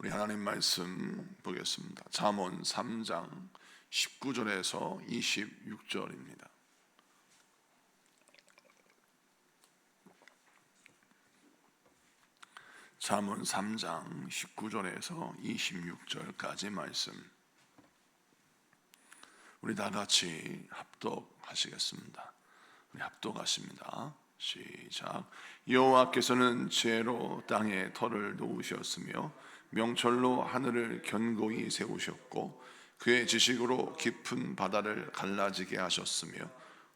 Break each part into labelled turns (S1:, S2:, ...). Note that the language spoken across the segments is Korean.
S1: 우리 하나님 말씀 보겠습니다. 잠언 3장 19절에서 26절입니다. 잠언 3장 19절에서 26절까지 말씀, 우리 다 같이 합독하시겠습니다. 우리 합독하십니다. 시작. 여호와께서는 지혜로 땅에 터를 놓으셨으며 명철로 하늘을 견고히 세우셨고 그의 지식으로 깊은 바다를 갈라지게 하셨으며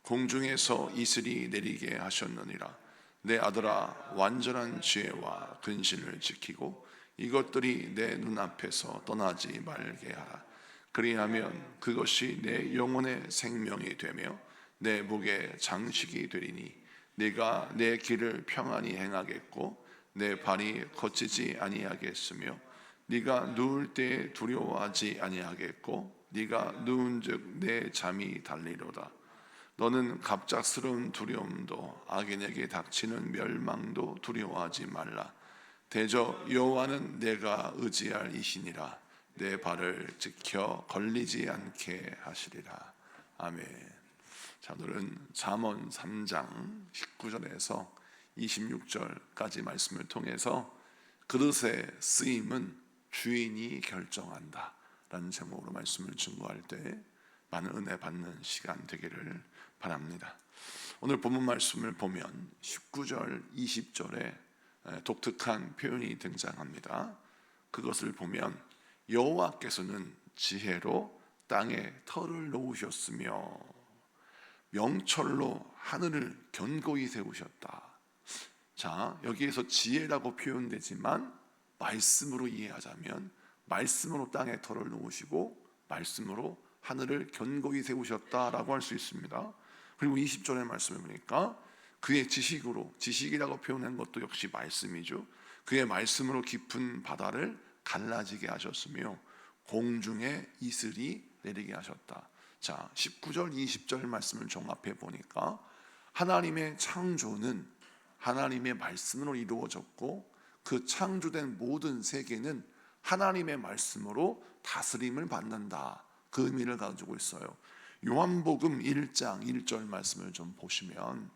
S1: 공중에서 이슬이 내리게 하셨느니라. 내 아들아, 완전한 지혜와 근신을 지키고 이것들이 내 눈앞에서 떠나지 말게 하라. 그리하면 그것이 내 영혼의 생명이 되며 내 목의 장식이 되리니 네가 내 길을 평안히 행하겠고 내 발이 거치지 아니하겠으며 네가 누울 때 두려워하지 아니하겠고 네가 누운즉 내 잠이 달리로다. 너는 갑작스러운 두려움도 악인에게 닥치는 멸망도 두려워하지 말라. 대저 여호와는 내가 의지할 이시니라. 내 발을 지켜 걸리지 않게 하시리라. 아멘. 자, 오늘은 잠언 3장 19절에서 26절까지 말씀을 통해서 그릇의 쓰임은 주인이 결정한다 라는 제목으로 말씀을 증거할 때 많은 은혜 받는 시간 되기를 바랍니다. 오늘 본문 말씀을 보면 19절, 20절에 독특한 표현이 등장합니다. 그것을 보면 여호와께서는 지혜로 땅에 터를 놓으셨으며 명철로 하늘을 견고히 세우셨다. 자, 여기에서 지혜라고 표현되지만 말씀으로 이해하자면 말씀으로 땅에 터를 놓으시고 말씀으로 하늘을 견고히 세우셨다라고 할 수 있습니다. 그리고 20절의 말씀을 보니까 그의 지식으로, 지식이라고 표현한 것도 역시 말씀이죠. 그의 말씀으로 깊은 바다를 갈라지게 하셨으며 공중에 이슬이 내리게 하셨다. 자, 19절, 20절 말씀을 종합해 보니까 하나님의 창조는 하나님의 말씀으로 이루어졌고 그 창조된 모든 세계는 하나님의 말씀으로 다스림을 받는다. 그 의미를 가지고 있어요. 요한복음 1장 1절 말씀을 좀 보시면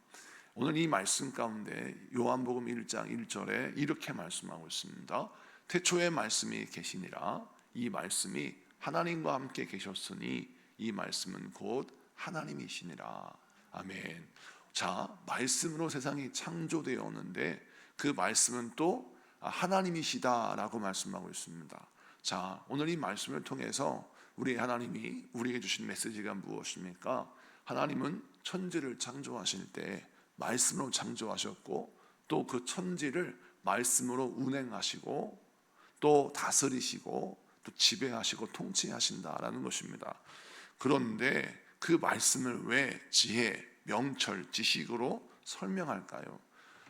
S1: 오늘 이 말씀 가운데 요한복음 1장 1절에 이렇게 말씀하고 있습니다. 태초에 말씀이 계시니라. 이 말씀이 하나님과 함께 계셨으니 이 말씀은 곧 하나님이시니라. 아멘. 자, 말씀으로 세상이 창조되었는데 그 말씀은 또 하나님이시다라고 말씀하고 있습니다. 자, 오늘 이 말씀을 통해서 우리 하나님이 우리에게 주신 메시지가 무엇입니까? 하나님은 천지를 창조하실 때 말씀으로 창조하셨고 또 그 천지를 말씀으로 운행하시고 또 다스리시고 또 지배하시고 통치하신다라는 것입니다. 그런데 그 말씀을 왜 지혜, 명철, 지식으로 설명할까요?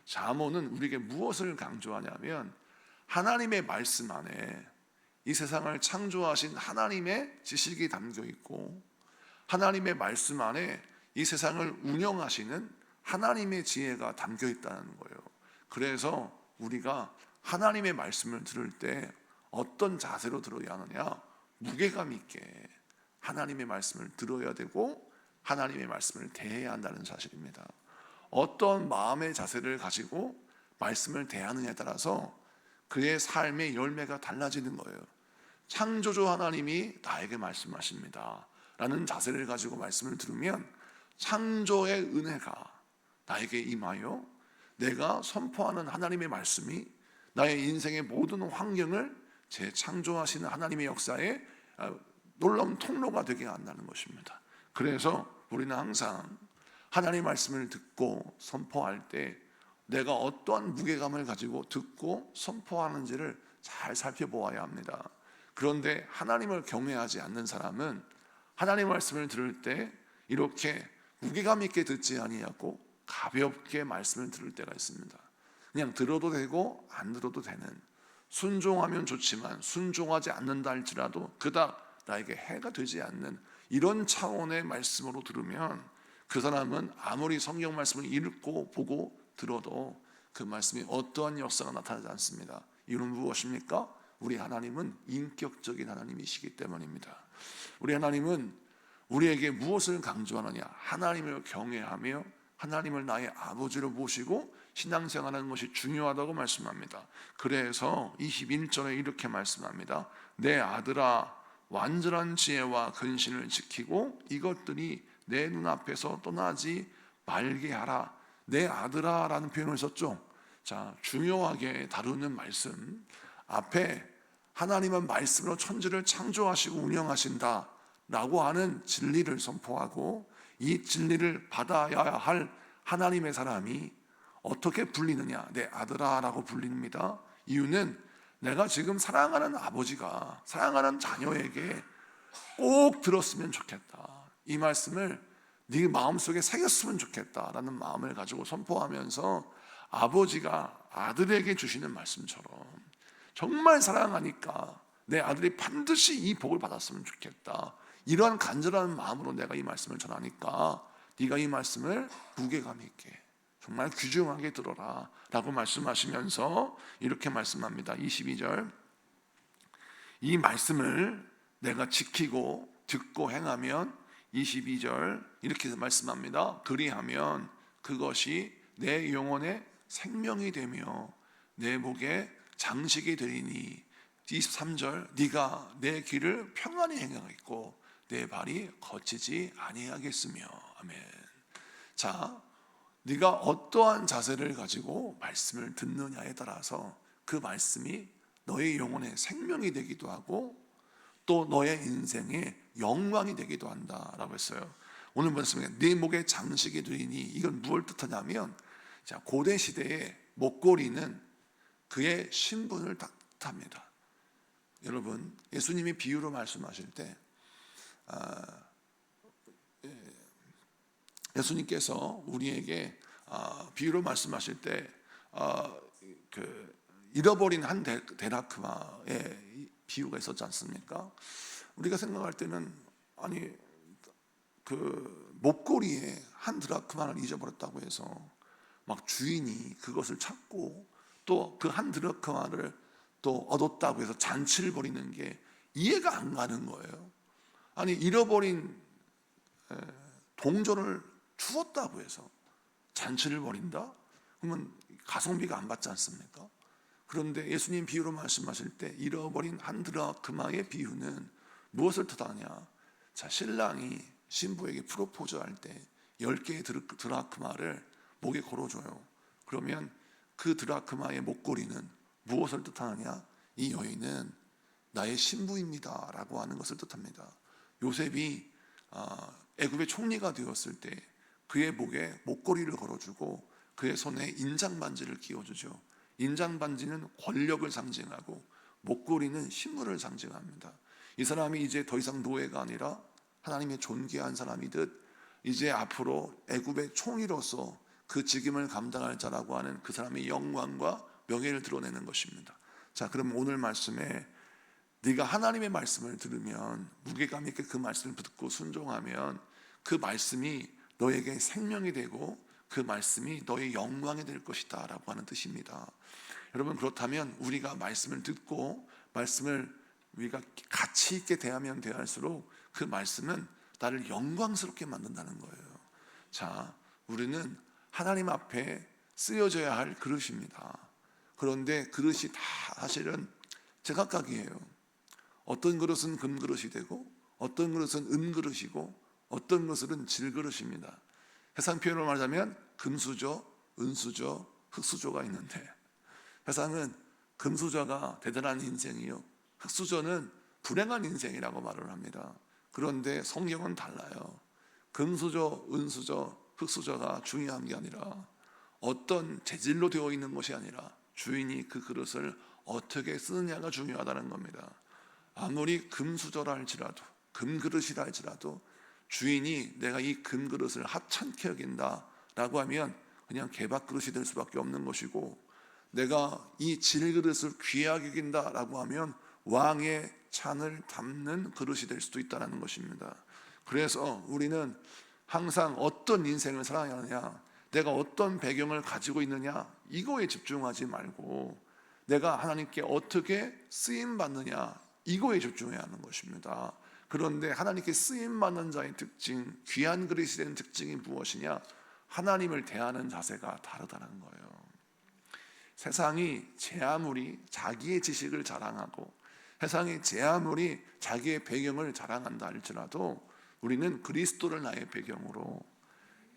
S1: 잠언은 우리에게 무엇을 강조하냐면 하나님의 말씀 안에 이 세상을 창조하신 하나님의 지식이 담겨 있고 하나님의 말씀 안에 이 세상을 운영하시는 하나님의 지혜가 담겨 있다는 거예요. 그래서 우리가 하나님의 말씀을 들을 때 어떤 자세로 들어야 하느냐? 무게감 있게 하나님의 말씀을 들어야 되고 하나님의 말씀을 대해야 한다는 사실입니다. 어떤 마음의 자세를 가지고 말씀을 대하느냐에 따라서 그의 삶의 열매가 달라지는 거예요. 창조주 하나님이 나에게 말씀하십니다 라는 자세를 가지고 말씀을 들으면 창조의 은혜가 나에게 임하여 내가 선포하는 하나님의 말씀이 나의 인생의 모든 환경을 재창조하시는 하나님의 역사에 놀라운 통로가 되게 한다는 것입니다. 그래서 우리는 항상 하나님의 말씀을 듣고 선포할 때 내가 어떠한 무게감을 가지고 듣고 선포하는지를 잘 살펴보아야 합니다. 그런데 하나님을 경외하지 않는 사람은 하나님의 말씀을 들을 때 이렇게 무게감 있게 듣지 아니하고 가볍게 말씀을 들을 때가 있습니다. 그냥 들어도 되고 안 들어도 되는, 순종하면 좋지만 순종하지 않는다 할지라도 그닥 나에게 해가 되지 않는 이런 차원의 말씀으로 들으면 그 사람은 아무리 성경 말씀을 읽고 보고 들어도 그 말씀이 어떠한 역사가 나타나지 않습니다. 이유는 무엇입니까? 우리 하나님은 인격적인 하나님이시기 때문입니다. 우리 하나님은 우리에게 무엇을 강조하느냐? 하나님을 경외하며 하나님을 나의 아버지로 모시고 신앙생활하는 것이 중요하다고 말씀합니다. 그래서 21절에 이렇게 말씀합니다. 내 아들아, 완전한 지혜와 근신을 지키고 이것들이 내 눈앞에서 떠나지 말게 하라. 내 아들아 라는 표현을 썼죠. 자, 중요하게 다루는 말씀. 앞에 하나님은 말씀으로 천지를 창조하시고 운영하신다 라고 하는 진리를 선포하고, 이 진리를 받아야 할 하나님의 사람이 어떻게 불리느냐? 내 아들아 라고 불립니다. 이유는 내가 지금 사랑하는 아버지가 사랑하는 자녀에게 꼭 들었으면 좋겠다, 이 말씀을 네 마음속에 새겼으면 좋겠다라는 마음을 가지고 선포하면서 아버지가 아들에게 주시는 말씀처럼 정말 사랑하니까 내 아들이 반드시 이 복을 받았으면 좋겠다, 이러한 간절한 마음으로 내가 이 말씀을 전하니까 네가 이 말씀을 무게감 있게 정말 귀중하게 들어라 라고 말씀하시면서 이렇게 말씀합니다. 22절, 이 말씀을 내가 지키고 듣고 행하면, 22절 이렇게 말씀합니다. 그리하면 그것이 내 영혼의 생명이 되며 내 목에 장식이 되리니, 23절, 네가 내 길을 평안히 행하겠고 내 발이 거치지 아니하겠으며. 아멘. 자, 네가 어떠한 자세를 가지고 말씀을 듣느냐에 따라서 그 말씀이 너의 영혼의 생명이 되기도 하고 또 너의 인생의 영광이 되기도 한다라고 했어요. 오늘 말씀에 네 목에 장식이 되리니, 이건 무엇을 뜻하냐면, 자, 고대 시대의 목걸이는 그의 신분을 뜻합니다. 여러분, 예수님이 비유로 말씀하실 때 예수님께서 우리에게 비유로 말씀하실 때 잃어버린 한 데나크마의 비유가 있었지 않습니까? 우리가 생각할 때는 아니 그 목걸이에 한 드라크마를 잊어버렸다고 해서 막 주인이 그것을 찾고 또 그 한 드라크마를 또 얻었다고 해서 잔치를 벌이는 게 이해가 안 가는 거예요. 아니 잃어버린 동전을 주었다고 해서 잔치를 벌인다? 그러면 가성비가 안 받지 않습니까? 그런데 예수님 비유로 말씀하실 때 잃어버린 한 드라크마의 비유는 무엇을 뜻하냐? 자, 신랑이 신부에게 프로포즈할 때 10개의 드라크마를 목에 걸어줘요. 그러면 그 드라크마의 목걸이는 무엇을 뜻하느냐? 이 여인은 나의 신부입니다 라고 하는 것을 뜻합니다. 요셉이 애굽의 총리가 되었을 때 그의 목에 목걸이를 걸어주고 그의 손에 인장반지를 끼워주죠. 인장반지는 권력을 상징하고 목걸이는 신분을 상징합니다. 이 사람이 이제 더 이상 노예가 아니라 하나님의 존귀한 사람이듯 이제 앞으로 애굽의 총리로서 그 직임을 감당할 자라고 하는 그 사람의 영광과 명예를 드러내는 것입니다. 자, 그럼 오늘 말씀에 네가 하나님의 말씀을 들으면, 무게감 있게 그 말씀을 듣고 순종하면 그 말씀이 너에게 생명이 되고 그 말씀이 너의 영광이 될 것이다 라고 하는 뜻입니다. 여러분, 그렇다면 우리가 말씀을 듣고 말씀을 우리가 가치 있게 대하면 대할수록 그 말씀은 나를 영광스럽게 만든다는 거예요. 자, 우리는 하나님 앞에 쓰여져야 할 그릇입니다. 그런데 그릇이 다 사실은 제각각이에요. 어떤 그릇은 금그릇이 되고 어떤 그릇은 은그릇이고 어떤 것은 질그릇입니다. 세상 표현으로 말하자면 금수저, 은수저, 흙수저가 있는데, 세상은 금수저가 대단한 인생이요, 흙수저는 불행한 인생이라고 말을 합니다. 그런데 성경은 달라요. 금수저, 은수저, 흙수저가 중요한 게 아니라 어떤 재질로 되어 있는 것이 아니라 주인이 그 그릇을 어떻게 쓰느냐가 중요하다는 겁니다. 아무리 금수저라 할지라도 금그릇이라 할지라도 주인이 내가 이 금그릇을 하찮게 여긴다 라고 하면 그냥 개밥그릇이 될 수밖에 없는 것이고, 내가 이 질그릇을 귀하게 여긴다 라고 하면 왕의 찬을 담는 그릇이 될 수도 있다는 것입니다. 그래서 우리는 항상 어떤 인생을 살아가느냐, 내가 어떤 배경을 가지고 있느냐, 이거에 집중하지 말고 내가 하나님께 어떻게 쓰임 받느냐, 이거에 집중해야 하는 것입니다. 그런데 하나님께 쓰임 받는 자의 특징, 귀한 그릇이 되는 특징이 무엇이냐? 하나님을 대하는 자세가 다르다는 거예요. 세상이 제 아무리 자기의 지식을 자랑하고 세상이 제 아무리 자기의 배경을 자랑한다 할지라도 우리는 그리스도를 나의 배경으로,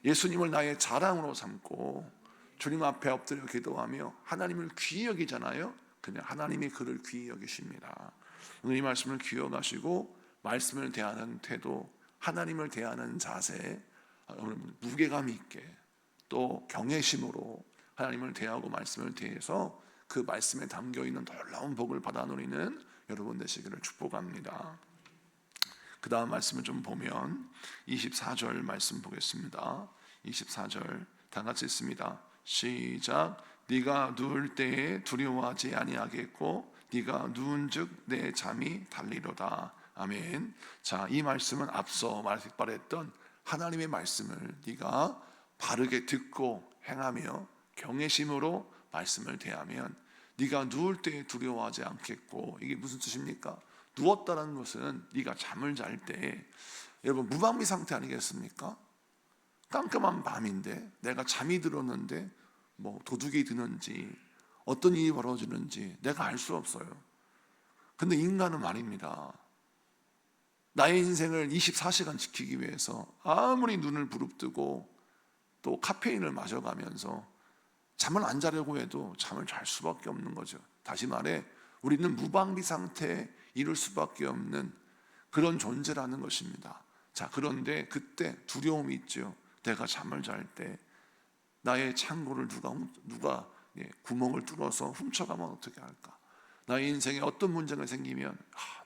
S1: 예수님을 나의 자랑으로 삼고 주님 앞에 엎드려 기도하며 하나님을 귀히 여기잖아요. 그냥 하나님이 그를 귀히 여기십니다. 오늘 이 말씀을 기억하시고 말씀을 대하는 태도, 하나님을 대하는 자세, 무게감 있게 또 경외심으로 하나님을 대하고 말씀을 대해서 그 말씀에 담겨있는 놀라운 복을 받아 누리는 여러분 되시기를 축복합니다. 그 다음 말씀을 좀 보면 24절 말씀 보겠습니다. 24절 다 같이 읽습니다. 시작. 네가 누울 때에 두려워하지 아니하겠고 네가 누운즉 내 잠이 달리로다. 아멘. 자, 이 말씀은 앞서 말했던 하나님의 말씀을 네가 바르게 듣고 행하며 경외심으로 말씀을 대하면 네가 누울 때에 두려워하지 않겠고, 이게 무슨 뜻입니까? 누웠다는 것은 네가 잠을 잘 때, 여러분 무방비 상태 아니겠습니까? 깜깜한 밤인데 내가 잠이 들었는데 뭐 도둑이 드는지 어떤 일이 벌어지는지 내가 알 수 없어요. 근데 인간은 말입니다, 나의 인생을 24시간 지키기 위해서 아무리 눈을 부릅뜨고 또 카페인을 마셔가면서 잠을 안 자려고 해도 잠을 잘 수밖에 없는 거죠. 다시 말해 우리는 무방비 상태에 이룰 수밖에 없는 그런 존재라는 것입니다. 자, 그런데 그때 두려움이 있죠. 내가 잠을 잘 때 나의 창고를 누가 구멍을 뚫어서 훔쳐가면 어떻게 할까? 나의 인생에 어떤 문제가 생기면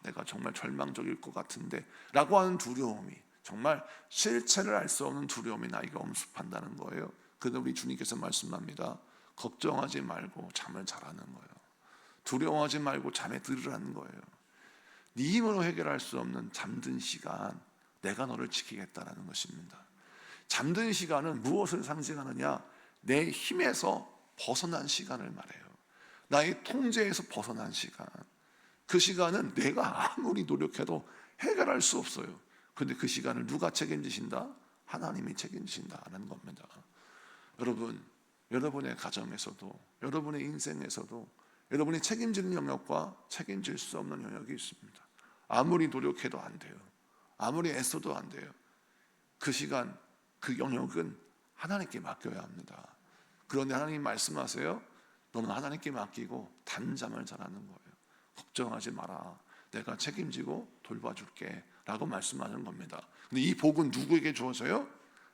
S1: 내가 정말 절망적일 것 같은데 라고 하는 두려움이, 정말 실체를 알 수 없는 두려움이 나에게 엄습한다는 거예요. 그런데 우리 주님께서 말씀합니다. 걱정하지 말고 잠을 자라는 거예요. 두려워하지 말고 잠에 들으라는 거예요. 네 힘으로 해결할 수 없는 잠든 시간, 내가 너를 지키겠다라는 것입니다. 잠든 시간은 무엇을 상징하느냐? 내 힘에서 벗어난 시간을 말해요. 나의 통제에서 벗어난 시간. 그 시간은 내가 아무리 노력해도 해결할 수 없어요. 그런데 그 시간을 누가 책임지신다? 하나님이 책임지신다는 겁니다. 여러분, 여러분의 가정에서도, 여러분의 인생에서도 여러분이 책임지는 영역과 책임질 수 없는 영역이 있습니다. 아무리 노력해도 안 돼요. 아무리 애써도 안 돼요. 그 시간, 그 영역은 하나님께 맡겨야 합니다. 그런데 하나님 말씀하세요. 너는 하나님께 맡기고 단잠을 자라는 거예요. 걱정하지 마라. 내가 책임지고 돌봐줄게 라고 말씀하는 겁니다. 근데 이 복은 누구에게 주어져요?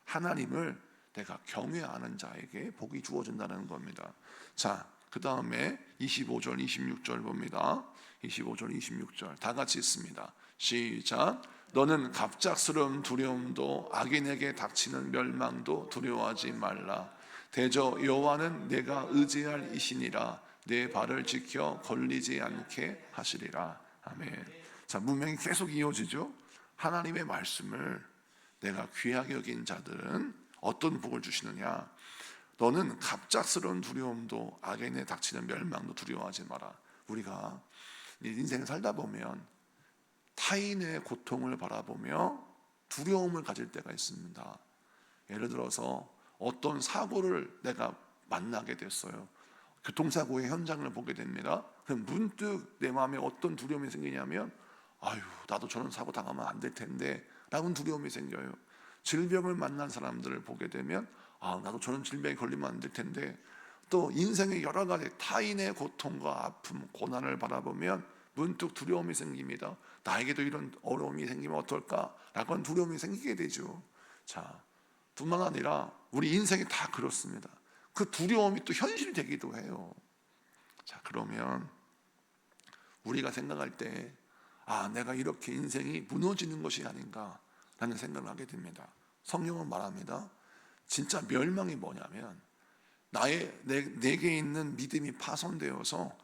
S1: 하나님을 내가 경외하는 자에게 복이 주어진다는 겁니다. 자, 그 다음에 25절 26절 봅니다. 25절 26절 다 같이 읽습니다. 시작. 너는 갑작스러운 두려움도 악인에게 닥치는 멸망도 두려워하지 말라. 대저 여호와는 내가 의지할 이시니라. 내 발을 지켜 걸리지 않게 하시리라. 아멘. 자, 문맥이 계속 이어지죠. 하나님의 말씀을 내가 귀하게 여긴 자들은 어떤 복을 주시느냐? 너는 갑작스러운 두려움도 악인에 닥치는 멸망도 두려워하지 마라. 우리가 인생을 살다 보면 타인의 고통을 바라보며 두려움을 가질 때가 있습니다. 예를 들어서 어떤 사고를 내가 만나게 됐어요. 교통사고의 현장을 보게 됩니다. 그럼 문득 내 마음에 어떤 두려움이 생기냐면 아유, 나도 저런 사고 당하면 안 될 텐데 라는 두려움이 생겨요. 질병을 만난 사람들을 보게 되면 나도 저런 질병에 걸리면 안 될 텐데, 또 인생의 여러 가지 타인의 고통과 아픔, 고난을 바라보면 문득 두려움이 생깁니다. 나에게도 이런 어려움이 생기면 어떨까? 라고 하는 두려움이 생기게 되죠. 자, 뿐만 아니라 우리 인생이 다 그렇습니다. 그 두려움이 또 현실이 되기도 해요. 자, 그러면 우리가 생각할 때 내가 이렇게 인생이 무너지는 것이 아닌가 라는 생각을 하게 됩니다. 성경은 말합니다. 진짜 멸망이 뭐냐면 내게 있는 믿음이 파손되어서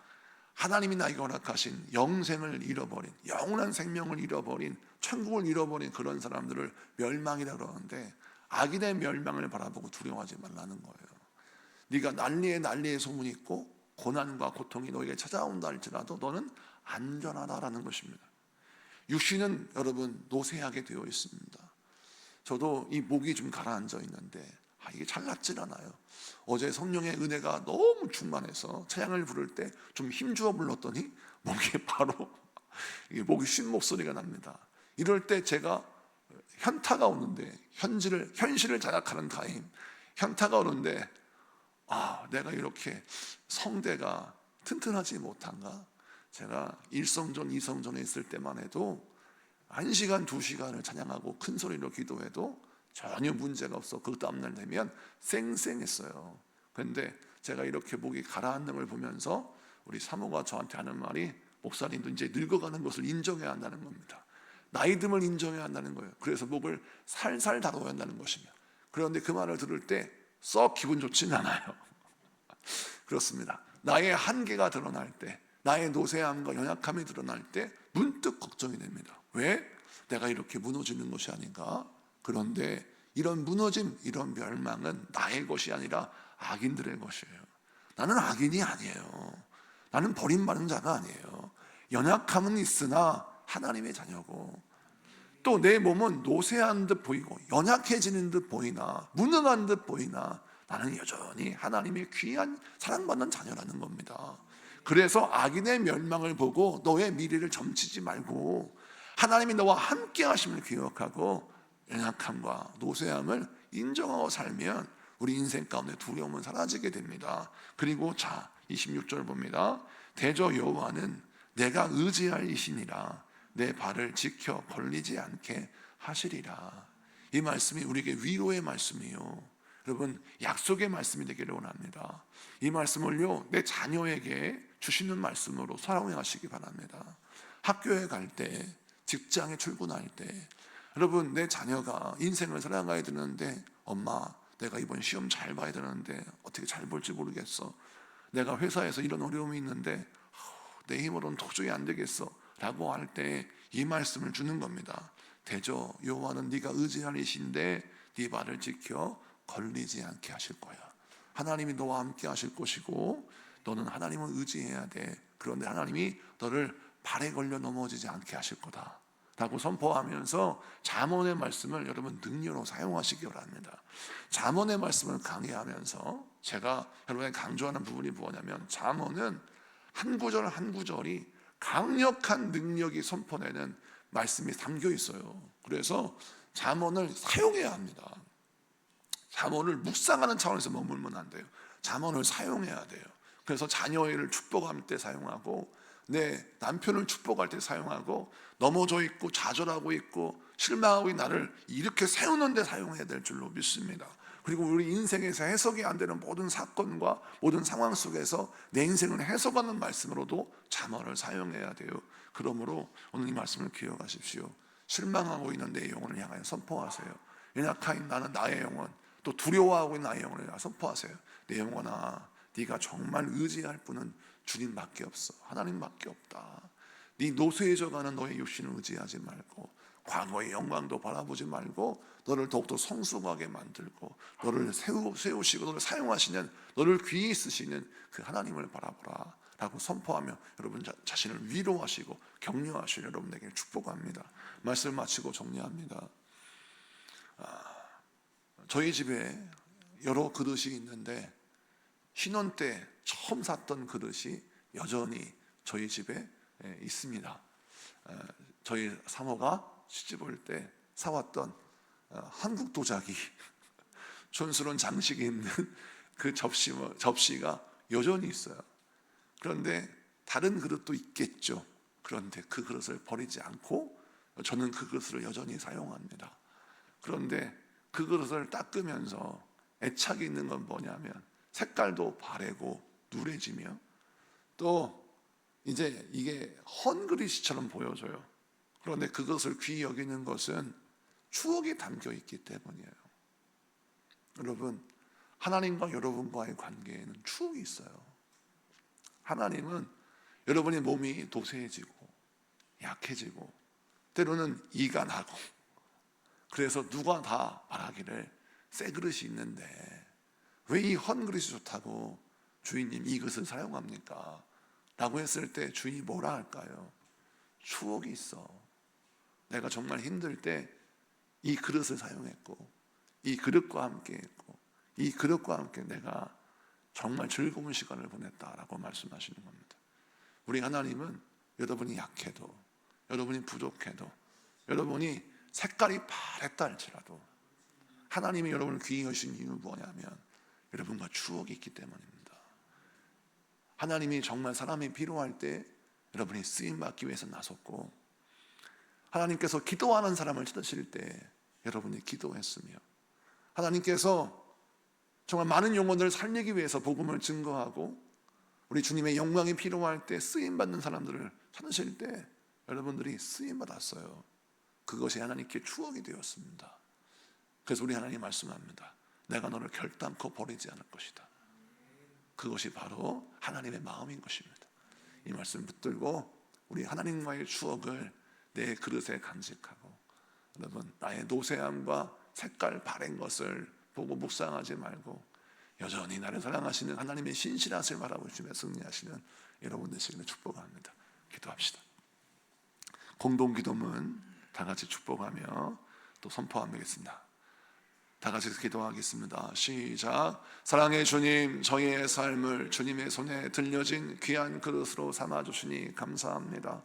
S1: 하나님이 나에게 허락하신 영생을 잃어버린, 영원한 생명을 잃어버린, 천국을 잃어버린 그런 사람들을 멸망이라고 그러는데, 악인의 멸망을 바라보고 두려워하지 말라는 거예요. 네가 난리에 소문이 있고 고난과 고통이 너에게 찾아온다 할지라도 너는 안전하다라는 것입니다. 육신은 여러분 노쇠하게 되어 있습니다. 저도 이 목이 좀 가라앉아 있는데 이게 잘 낫질 않아요. 어제 성령의 은혜가 너무 충만해서 찬양을 부를 때 좀 힘주어 불렀더니 목이 바로 이게 목이 쉰 목소리가 납니다. 이럴 때 제가 현타가 오는데 현실을 자각하는 타임, 현타가 오는데 내가 이렇게 성대가 튼튼하지 못한가? 제가 1성전, 2성전에 있을 때만 해도 1시간, 2시간을 찬양하고 큰 소리로 기도해도 전혀 문제가 없어. 그 다음날 되면 쌩쌩했어요. 그런데 제가 이렇게 목이 가라앉는 걸 보면서 우리 사모가 저한테 하는 말이, 목사님도 이제 늙어가는 것을 인정해야 한다는 겁니다. 나이 듦을 인정해야 한다는 거예요. 그래서 목을 살살 다뤄야 한다는 것입니다. 그런데 그 말을 들을 때 썩 기분 좋지는 않아요. 그렇습니다. 나의 한계가 드러날 때, 나의 노쇠함과 연약함이 드러날 때 문득 걱정이 됩니다. 왜? 내가 이렇게 무너지는 것이 아닌가? 그런데 이런 무너짐, 이런 멸망은 나의 것이 아니라 악인들의 것이에요. 나는 악인이 아니에요. 나는 버림받은 자가 아니에요. 연약함은 있으나 하나님의 자녀고, 또 내 몸은 노쇠한 듯 보이고 연약해지는 듯 보이나 무능한 듯 보이나 나는 여전히 하나님의 귀한 사랑받는 자녀라는 겁니다. 그래서 악인의 멸망을 보고 너의 미래를 점치지 말고 하나님이 너와 함께 하심을 기억하고 연약함과 노쇠함을 인정하고 살면 우리 인생 가운데 두려움은 사라지게 됩니다. 그리고 26절 봅니다. 대저 여호와는 내가 의지할 이시니라 내 발을 지켜 걸리지 않게 하시리라. 이 말씀이 우리에게 위로의 말씀이요, 여러분 약속의 말씀이 되기를 원합니다. 이 말씀을요 내 자녀에게 주시는 말씀으로 사용하시기 바랍니다. 학교에 갈 때, 직장에 출근할 때, 여러분 내 자녀가 인생을 살아가야 되는데 엄마 내가 이번 시험 잘 봐야 되는데 어떻게 잘 볼지 모르겠어, 내가 회사에서 이런 어려움이 있는데 내 힘으로는 도저히 안 되겠어 라고 할 때 이 말씀을 주는 겁니다. 대저 여호와는 네가 의지할 이신데 네 발을 지켜 걸리지 않게 하실 거야. 하나님이 너와 함께 하실 것이고 너는 하나님을 의지해야 돼. 그런데 하나님이 너를 발에 걸려 넘어지지 않게 하실 거다 라고 선포하면서 잠언의 말씀을 여러분 능력으로 사용하시기 바랍니다. 잠언의 말씀을 강의하면서 제가 여러분에게 강조하는 부분이 뭐냐면, 잠언은 한 구절 한 구절이 강력한 능력이 선포되는 말씀이 담겨 있어요. 그래서 잠언을 사용해야 합니다. 잠언을 묵상하는 차원에서 머물면 안 돼요. 잠언을 사용해야 돼요. 그래서 자녀를 축복할 때 사용하고, 내 남편을 축복할 때 사용하고, 넘어져 있고 좌절하고 있고 실망하고 있는 나를 이렇게 세우는 데 사용해야 될 줄로 믿습니다. 그리고 우리 인생에서 해석이 안 되는 모든 사건과 모든 상황 속에서 내 인생을 해석하는 말씀으로도 잠언을 사용해야 돼요. 그러므로 오늘 이 말씀을 기억하십시오. 실망하고 있는 내 영혼을 향하여 선포하세요. 연약한 나는 나의 영혼, 또 두려워하고 있는 나의 영혼을 선포하세요. 내 영혼아, 네가 정말 의지할 분은 주님밖에 없어. 하나님밖에 없다. 네 노쇠해져가는 너의 육신을 의지하지 말고 과거의 영광도 바라보지 말고 너를 더욱더 성숙하게 만들고 너를 세우시고 너를 사용하시는, 너를 귀히 쓰시는 그 하나님을 바라보라 라고 선포하며 여러분 자신을 위로하시고 격려하시는 여러분에게 축복합니다. 말씀 마치고 정리합니다. 저희 집에 여러 그릇이 있는데 신혼 때 처음 샀던 그릇이 여전히 저희 집에 있습니다. 저희 사모가 시집 올 때 사왔던 한국 도자기 촌스러운 장식이 있는 그 접시가 여전히 있어요. 그런데 다른 그릇도 있겠죠. 그런데 그 그릇을 버리지 않고 저는 그 그릇을 여전히 사용합니다. 그런데 그 그릇을 닦으면서 애착이 있는 건 뭐냐면 색깔도 바래고 누래지며 또 이제 이게 헌 그릇처럼 보여져요. 그런데 그것을 귀히 여기는 것은 추억이 담겨 있기 때문이에요. 여러분, 하나님과 여러분과의 관계에는 추억이 있어요. 하나님은 여러분의 몸이 도세해지고 약해지고 때로는 이가 나고, 그래서 누가 다 말하기를 새 그릇이 있는데 왜 이 헌 그릇이 좋다고 주인님 이 그릇을 사용합니까? 라고 했을 때 주인이 뭐라 할까요? 추억이 있어. 내가 정말 힘들 때 이 그릇을 사용했고, 이 그릇과 함께 했고, 이 그릇과 함께 내가 정말 즐거운 시간을 보냈다라고 말씀하시는 겁니다. 우리 하나님은 여러분이 약해도, 여러분이 부족해도, 여러분이 색깔이 파랬다 할지라도 하나님이 여러분을 귀히 여신 이유는 뭐냐면 여러분과 추억이 있기 때문입니다. 하나님이 정말 사람이 필요할 때 여러분이 쓰임받기 위해서 나섰고, 하나님께서 기도하는 사람을 찾으실 때 여러분이 기도했으며, 하나님께서 정말 많은 영혼들을 살리기 위해서 복음을 증거하고 우리 주님의 영광이 필요할 때 쓰임받는 사람들을 찾으실 때 여러분들이 쓰임받았어요. 그것이 하나님께 추억이 되었습니다. 그래서 우리 하나님 말씀합니다. 내가 너를 결단코 버리지 않을 것이다. 그것이 바로 하나님의 마음인 것입니다. 이 말씀 붙들고 우리 하나님과의 추억을 내 그릇에 간직하고, 여러분 나의 노쇠함과 색깔 바랜 것을 보고 묵상하지 말고 여전히 나를 사랑하시는 하나님의 신실하심을 바라보시며 승리하시는 여러분 되시기를 축복합니다. 기도합시다. 공동 기도문 다 같이 축복하며 또 선포하겠습니다. 다 같이 기도하겠습니다. 시작. 사랑의 주님, 저희의 삶을 주님의 손에 들려진 귀한 그릇으로 삼아주시니 감사합니다.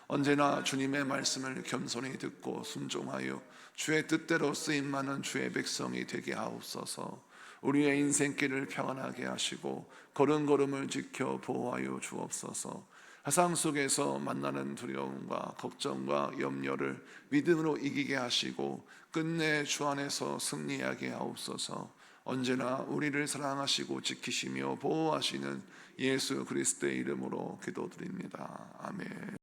S1: 언제나 주님의 말씀을 겸손히 듣고 순종하여 주의 뜻대로 쓰임많은 주의 백성이 되게 하옵소서. 우리의 인생길을 평안하게 하시고 걸음걸음을 지켜 보호하여 주옵소서. 세상 속에서 만나는 두려움과 걱정과 염려를 믿음으로 이기게 하시고 끝내 주 안에서 승리하게 하옵소서. 언제나 우리를 사랑하시고 지키시며 보호하시는 예수 그리스도의 이름으로 기도드립니다. 아멘.